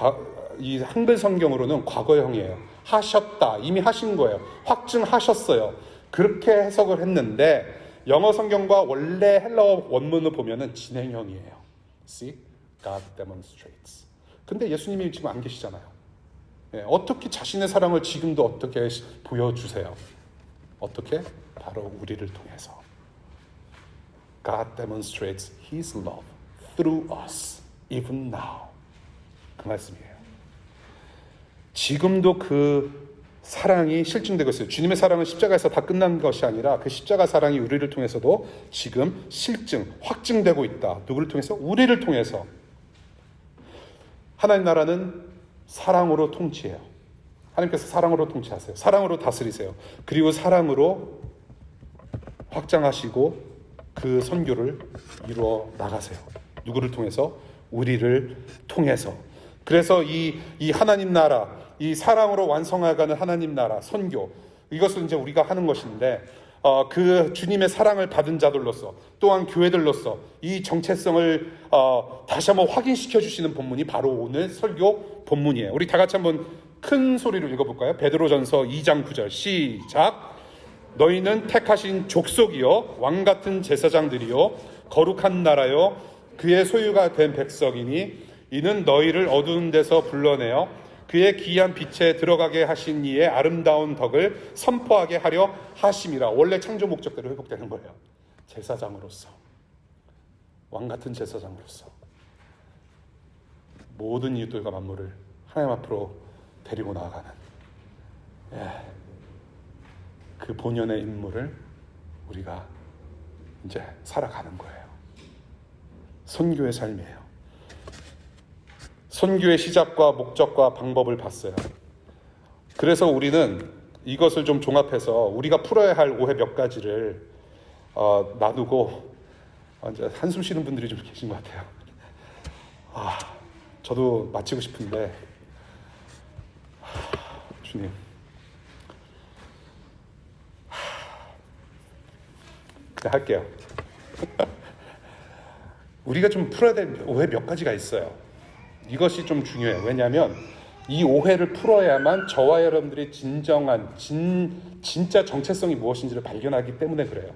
이 한글 성경으로는 과거형이에요. 하셨다, 이미 하신 거예요. 확증하셨어요. 그렇게 해석을 했는데 영어 성경과 원래 헬라어 원문을 보면은 진행형이에요. See? God demonstrates. 근데 예수님이 지금 안 계시잖아요. 어떻게 자신의 사랑을 지금도 어떻게 보여주세요? 어떻게? 바로 우리를 통해서. God demonstrates His love through us, even now. 그 말씀이에요. 지금도 그 사랑이 실증되고 있어요. 주님의 사랑은 십자가에서 다 끝난 것이 아니라 그 십자가 사랑이 우리를 통해서도 지금 실증, 확증되고 있다. 누구를 통해서? 우리를 통해서. 하나님 나라는 사랑으로 통치해요. 하나님께서 사랑으로 통치하세요. 사랑으로 다스리세요. 그리고 사랑으로 확장하시고 그 선교를 이루어 나가세요. 누구를 통해서? 우리를 통해서. 그래서 이 하나님 나라, 이 사랑으로 완성해가는 하나님 나라, 선교, 이것을 이제 우리가 하는 것인데, 그 주님의 사랑을 받은 자들로서, 또한 교회들로서 이 정체성을 다시 한번 확인시켜 주시는 본문이 바로 오늘 설교 본문이에요. 우리 다 같이 한번 큰 소리로 읽어볼까요? 베드로전서 2장 9절 시작. 너희는 택하신 족속이요 왕같은 제사장들이요 거룩한 나라요 그의 소유가 된 백성이니 이는 너희를 어두운 데서 불러내어 그의 기이한 빛에 들어가게 하신 이의 아름다운 덕을 선포하게 하려 하심이라. 원래 창조 목적대로 회복되는 거예요. 제사장으로서, 왕같은 제사장으로서 모든 이웃들과 만물을 하나님 앞으로 데리고 나아가는 그 본연의 임무를 우리가 이제 살아가는 거예요. 선교의 삶이에요. 선교의 시작과 목적과 방법을 봤어요. 그래서 우리는 이것을 좀 종합해서 우리가 풀어야 할 오해 몇 가지를 나누고 이제 한숨 쉬는 분들이 좀 계신 것 같아요. 저도 마치고 싶은데 주님 그냥 할게요. 우리가 좀 풀어야 될 오해 몇 가지가 있어요. 이것이 좀 중요해요. 왜냐하면 이 오해를 풀어야만 저와 여러분들이 진정한 진짜 정체성이 무엇인지를 발견하기 때문에 그래요.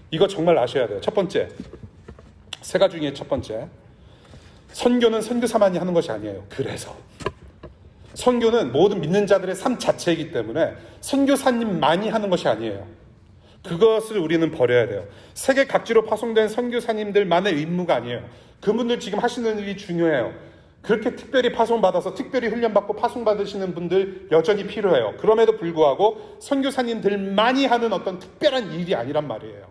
이거 정말 아셔야 돼요. 첫 번째, 세 가지 중에 첫 번째, 선교는 선교사만이 하는 것이 아니에요. 그래서 선교는 모든 믿는 자들의 삶 자체이기 때문에 선교사님만이 하는 것이 아니에요. 그것을 우리는 버려야 돼요. 세계 각지로 파송된 선교사님들만의 임무가 아니에요. 그분들 지금 하시는 일이 중요해요. 그렇게 특별히 파송받아서 특별히 훈련받고 파송받으시는 분들 여전히 필요해요. 그럼에도 불구하고 선교사님들만이 하는 어떤 특별한 일이 아니란 말이에요.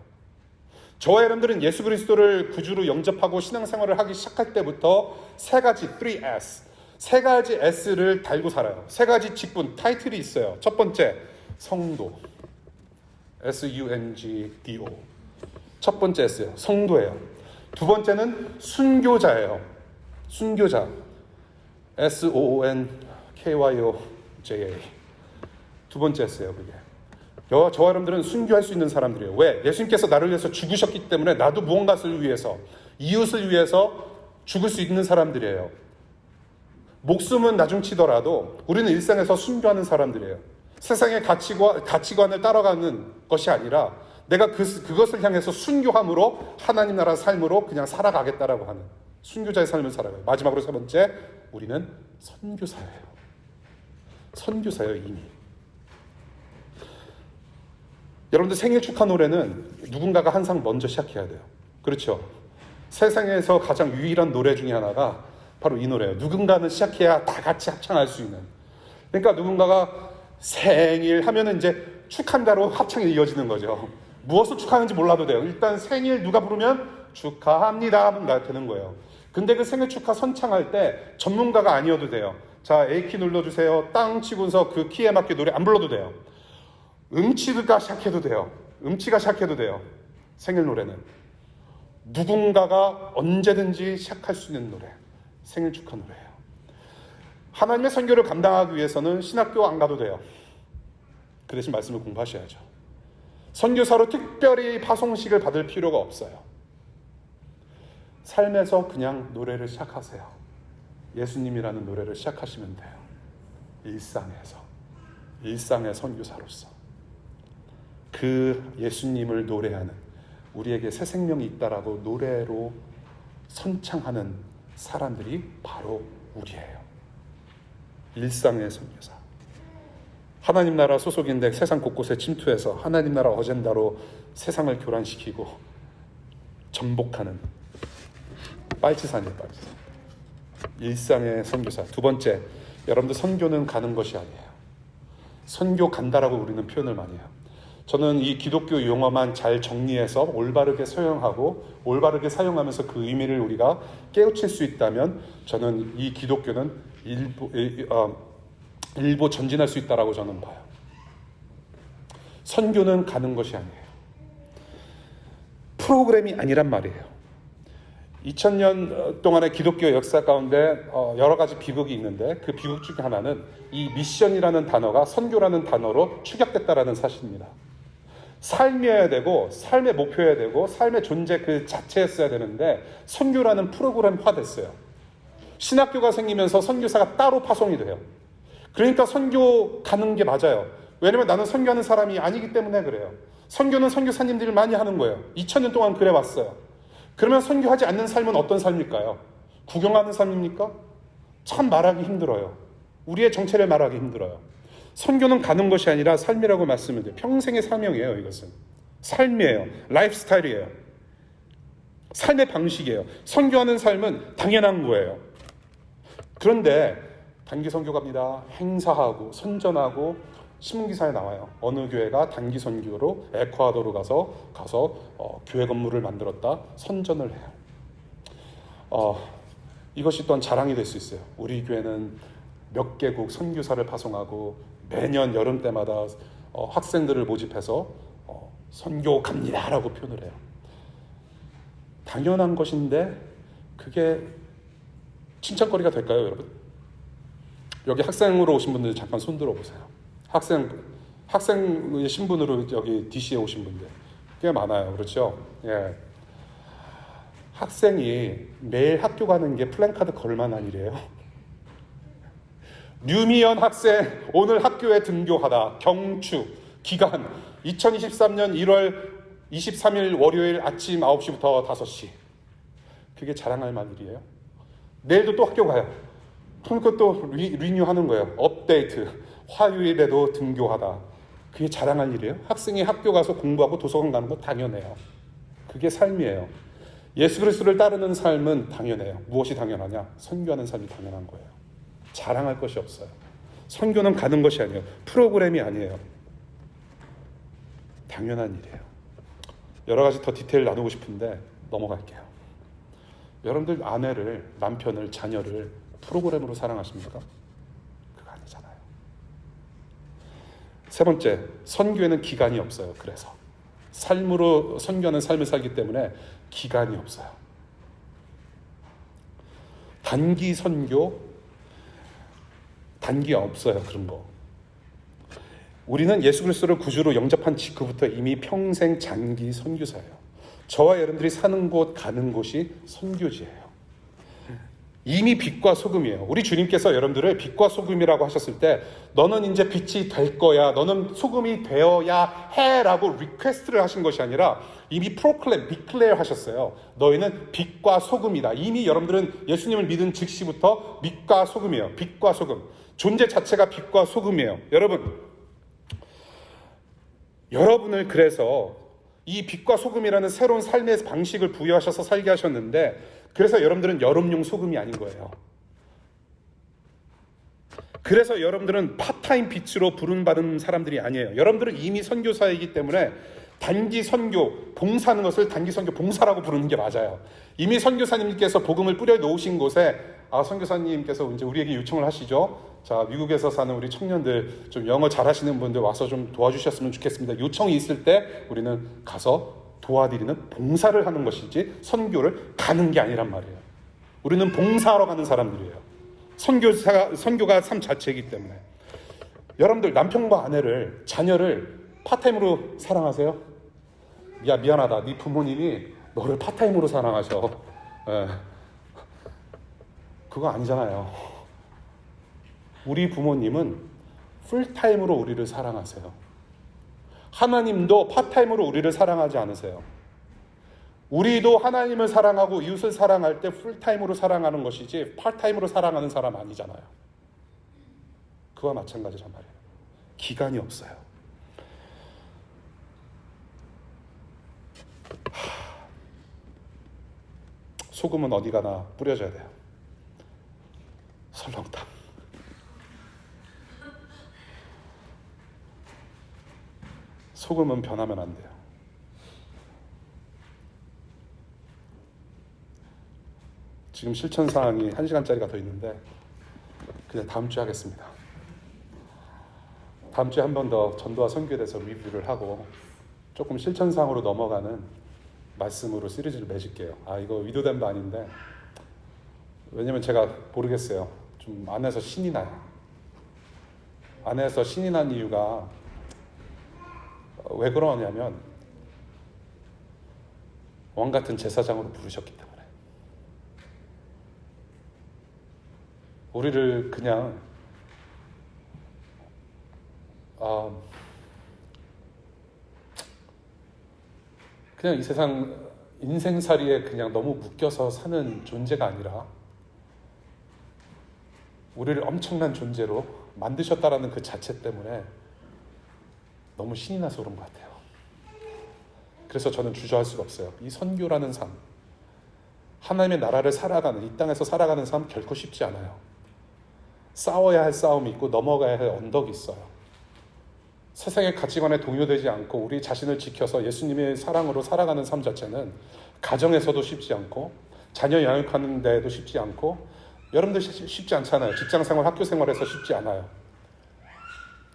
저와 여러분들은 예수 그리스도를 구주로 영접하고 신앙생활을 하기 시작할 때부터 세 가지 3S, 세 가지 S를 달고 살아요. 세 가지 직분, 타이틀이 있어요. 첫 번째, 성도. SUNGDO. 첫 번째 S예요. 성도예요. 두 번째는 순교자예요. 순교자. SOONKYOJA. 두 번째 S예요, 그게. 저와 여러분들은 순교할 수 있는 사람들이에요. 왜? 예수님께서 나를 위해서 죽으셨기 때문에 나도 무언가를 위해서, 이웃을 위해서 죽을 수 있는 사람들이에요. 목숨은 나중치더라도 우리는 일상에서 순교하는 사람들이에요. 세상의 가치관을 따라가는 것이 아니라 내가 그것을 향해서 순교함으로 하나님 나라 삶으로 그냥 살아가겠다라고 하는 순교자의 삶을 살아가요. 마지막으로 세 번째, 우리는 선교사예요. 선교사예요, 이미. 여러분들 생일 축하 노래는 누군가가 항상 먼저 시작해야 돼요. 그렇죠? 세상에서 가장 유일한 노래 중에 하나가 바로 이 노래예요. 누군가는 시작해야 다 같이 합창할 수 있는. 그러니까 누군가가 생일 하면은 이제 축한다로 합창이 이어지는 거죠. 무엇을 축하하는지 몰라도 돼요. 일단 생일 누가 부르면 축하합니다 하면 되는 거예요. 근데 그 생일 축하 선창할 때 전문가가 아니어도 돼요. 자, A키 눌러주세요. 땅 치고서 그 키에 맞게 노래 안 불러도 돼요. 음치가 시작해도 돼요. 음치가 시작해도 돼요. 생일 노래는. 누군가가 언제든지 시작할 수 있는 노래. 생일 축하 노래예요. 하나님의 선교를 감당하기 위해서는 신학교 안 가도 돼요. 그 대신 말씀을 공부하셔야죠. 선교사로 특별히 파송식을 받을 필요가 없어요. 삶에서 그냥 노래를 시작하세요. 예수님이라는 노래를 시작하시면 돼요. 일상에서. 일상의 선교사로서. 그 예수님을 노래하는, 우리에게 새 생명이 있다라고 노래로 선창하는 사람들이 바로 우리예요. 일상의 선교사. 하나님 나라 소속인데 세상 곳곳에 침투해서 하나님 나라 어젠다로 세상을 교란시키고 전복하는 빨치산이에요, 빨치산. 일상의 선교사. 두 번째, 여러분들 선교는 가는 것이 아니에요. 선교 간다라고 우리는 표현을 많이 해요. 저는 이 기독교 용어만 잘 정리해서 올바르게 사용하고 올바르게 사용하면서 그 의미를 우리가 깨우칠 수 있다면 저는 이 기독교는 일부 전진할 수 있다라고 저는 봐요. 선교는 가는 것이 아니에요. 프로그램이 아니란 말이에요. 2000년 동안의 기독교 역사 가운데 여러 가지 비극이 있는데 그 비극 중에 하나는 이 미션이라는 단어가 선교라는 단어로 축약됐다라는 사실입니다. 삶이어야 되고 삶의 목표여야 되고 삶의 존재 그 자체였어야 되는데 선교라는 프로그램화 됐어요. 신학교가 생기면서 선교사가 따로 파송이 돼요. 그러니까 선교 가는 게 맞아요. 왜냐면 나는 선교하는 사람이 아니기 때문에 그래요. 선교는 선교사님들이 많이 하는 거예요. 2000년 동안 그래 왔어요. 그러면 선교하지 않는 삶은 어떤 삶일까요? 구경하는 삶입니까? 참 말하기 힘들어요. 우리의 정체를 말하기 힘들어요. 선교는 가는 것이 아니라 삶이라고 말씀을 돼요. 평생의 사명이에요. 이것은 삶이에요. 라이프 스타일이에요. 삶의 방식이에요. 선교하는 삶은 당연한 거예요. 그런데 단기 선교 갑니다. 행사하고 선전하고 신문기사에 나와요. 어느 교회가 단기 선교로 에콰도르 가서 교회 건물을 만들었다. 선전을 해요. 이것이 또한 자랑이 될 수 있어요. 우리 교회는 몇 개국 선교사를 파송하고 매년 여름 때마다 학생들을 모집해서 선교 갑니다라고 표현을 해요. 당연한 것인데 그게 칭찬거리가 될까요, 여러분? 여기 학생으로 오신 분들 잠깐 손 들어보세요. 학생의 신분으로 여기 DC에 오신 분들 꽤 많아요. 그렇죠? 예. 학생이 매일 학교 가는 게 플랜카드 걸만한 일이에요. 류미연 학생 오늘 학교에 등교하다. 경추 기간 2023년 1월 23일 월요일 아침 9시부터 5시. 그게 자랑할 만일이에요. 내일도 또 학교 가요. 그러니까 또 리뉴하는 거예요. 업데이트. 화요일에도 등교하다. 그게 자랑할 일이에요? 학생이 학교 가서 공부하고 도서관 가는 거 당연해요. 그게 삶이에요. 예수 그리스도를 따르는 삶은 당연해요. 무엇이 당연하냐? 선교하는 삶이 당연한 거예요. 자랑할 것이 없어요. 선교는 가는 것이 아니에요. 프로그램이 아니에요. 당연한 일이에요. 여러 가지 더 디테일 나누고 싶은데 넘어갈게요. 여러분들 아내를, 남편을, 자녀를 프로그램으로 사랑하십니까? 그거 아니잖아요. 세 번째, 선교에는 기간이 없어요. 그래서 삶으로 선교하는 삶을 살기 때문에 기간이 없어요. 단기 선교, 단기 없어요. 그런 거. 우리는 예수 그리스도를 구주로 영접한 직후부터 이미 평생 장기 선교사예요. 저와 여러분들이 사는 곳, 가는 곳이 선교지예요. 이미 빛과 소금이에요. 우리 주님께서 여러분들을 빛과 소금이라고 하셨을 때 너는 이제 빛이 될 거야, 너는 소금이 되어야 해라고 리퀘스트를 하신 것이 아니라 이미 프로클레임, 디클레어 하셨어요. 너희는 빛과 소금이다. 이미 여러분들은 예수님을 믿은 즉시부터 빛과 소금이에요. 빛과 소금. 존재 자체가 빛과 소금이에요. 여러분을 그래서 이 빛과 소금이라는 새로운 삶의 방식을 부여하셔서 살게 하셨는데, 그래서 여러분들은 여름용 소금이 아닌 거예요. 그래서 여러분들은 파타임 빛으로 부름받은 사람들이 아니에요. 여러분들은 이미 선교사이기 때문에 단기 선교, 봉사하는 것을 단기 선교 봉사라고 부르는 게 맞아요. 이미 선교사님께서 복음을 뿌려 놓으신 곳에 선교사님께서 이제 우리에게 요청을 하시죠. 자, 미국에서 사는 우리 청년들 좀 영어 잘하시는 분들 와서 좀 도와주셨으면 좋겠습니다. 요청이 있을 때 우리는 가서 도와드리는 봉사를 하는 것이지 선교를 가는 게 아니란 말이에요. 우리는 봉사하러 가는 사람들이에요. 선교가 삶 자체이기 때문에. 여러분들 남편과 아내를, 자녀를 파타임으로 사랑하세요? 야, 미안하다. 네 부모님이 너를 파타임으로 사랑하셔. 그거 아니잖아요. 우리 부모님은 풀타임으로 우리를 사랑하세요. 하나님도 파타임으로 우리를 사랑하지 않으세요. 우리도 하나님을 사랑하고 이웃을 사랑할 때 풀타임으로 사랑하는 것이지 파타임으로 사랑하는 사람 아니잖아요. 그와 마찬가지란 말이에요. 기간이 없어요. 소금은 어디 가나 뿌려져야 돼요. 설렁탕. 소금은 변하면 안 돼요. 지금 실천 사항이 1시간짜리가 더 있는데 그냥 다음 주에 하겠습니다. 다음 주에 한 번 더 전도와 선교에 대해서 리뷰를 하고 조금 실천 사항으로 넘어가는 말씀으로 시리즈를 맺을게요. 이거 위도된 바 아닌데, 왜냐면 제가 모르겠어요. 좀 안에서 신이 나요. 안에서 신이 난 이유가 왜 그러냐면 왕 같은 제사장으로 부르셨기 때문에. 우리를 그냥 이 세상 인생살이에 그냥 너무 묶여서 사는 존재가 아니라 우리를 엄청난 존재로 만드셨다라는 그 자체 때문에 너무 신이 나서 그런 것 같아요. 그래서 저는 주저할 수가 없어요. 이 선교라는 삶, 하나님의 나라를 살아가는, 이 땅에서 살아가는 삶 결코 쉽지 않아요. 싸워야 할 싸움이 있고 넘어가야 할 언덕이 있어요. 세상의 가치관에 동요되지 않고 우리 자신을 지켜서 예수님의 사랑으로 살아가는 삶 자체는 가정에서도 쉽지 않고 자녀 양육하는 데도 쉽지 않고, 여러분들 쉽지 않잖아요. 직장생활, 학교생활에서 쉽지 않아요.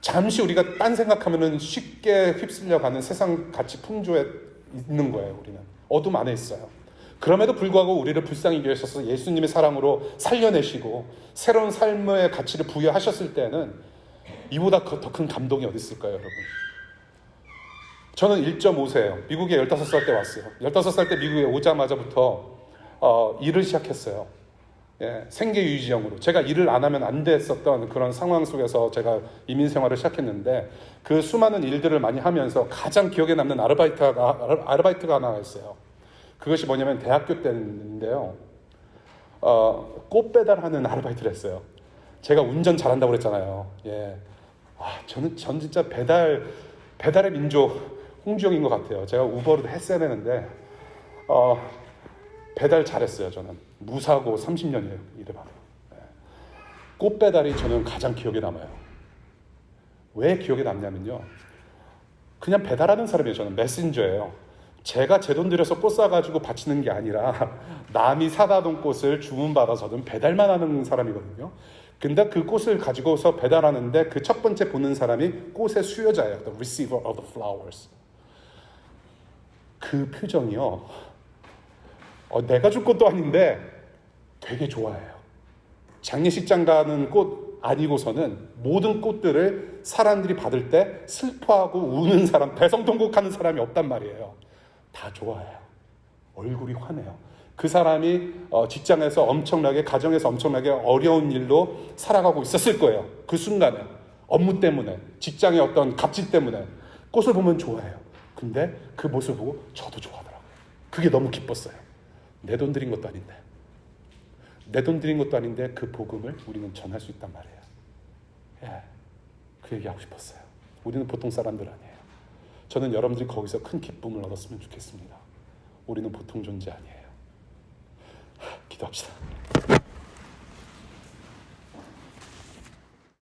잠시 우리가 딴 생각하면은 쉽게 휩쓸려가는 세상 가치 풍조에 있는 거예요. 우리는 어둠 안에 있어요. 그럼에도 불구하고 우리를 불쌍히 여기셔서 예수님의 사랑으로 살려내시고 새로운 삶의 가치를 부여하셨을 때는 이보다 더 큰 감동이 어디 있을까요, 여러분? 저는 1.5세예요. 미국에 15살 때 왔어요. 15살 때 미국에 오자마자부터 일을 시작했어요. 생계 유지형으로. 제가 일을 안 하면 안 됐었던 그런 상황 속에서 제가 이민 생활을 시작했는데, 그 수많은 일들을 많이 하면서 가장 기억에 남는 아르바이트가 하나 있어요. 그것이 뭐냐면 대학교 때인데요. 꽃 배달하는 아르바이트를 했어요. 제가 운전 잘한다고 그랬잖아요. 전 진짜 배달의 민족 홍주영인 것 같아요. 제가 우버를 했어야 되는데 배달 잘했어요. 저는 무사고 30년이에요. 이래봐도. 꽃 배달이 저는 가장 기억에 남아요. 왜 기억에 남냐면요, 그냥 배달하는 사람이에요. 저는 메신저예요. 제가 제 돈 들여서 꽃 사가지고 바치는 게 아니라 남이 사다 둔 꽃을 주문받아서든 배달만 하는 사람이거든요. 근데 그 꽃을 가지고서 배달하는데 그 첫 번째 보는 사람이 꽃의 수요자예요. The receiver of the flowers. 그 표정이요, 내가 줄 것도 아닌데 되게 좋아해요. 장례식장 가는 꽃 아니고서는 모든 꽃들을 사람들이 받을 때 슬퍼하고 우는 사람, 대성통곡하는 사람이 없단 말이에요. 다 좋아해요. 얼굴이 환해요. 그 사람이 직장에서 엄청나게, 가정에서 엄청나게 어려운 일로 살아가고 있었을 거예요. 그 순간에 업무 때문에, 직장의 어떤 갑질 때문에 꽃을 보면 좋아해요. 근데 그 모습을 보고 저도 좋아하더라고요. 그게 너무 기뻤어요. 내 돈 들인 것도 아닌데, 내 돈 들인 것도 아닌데 그 복음을 우리는 전할 수 있단 말이에요. 예, 그 얘기하고 싶었어요. 우리는 보통 사람들 아니에요. 저는 여러분들이 거기서 큰 기쁨을 얻었으면 좋겠습니다. 우리는 보통 존재 아니에요. 기도합시다.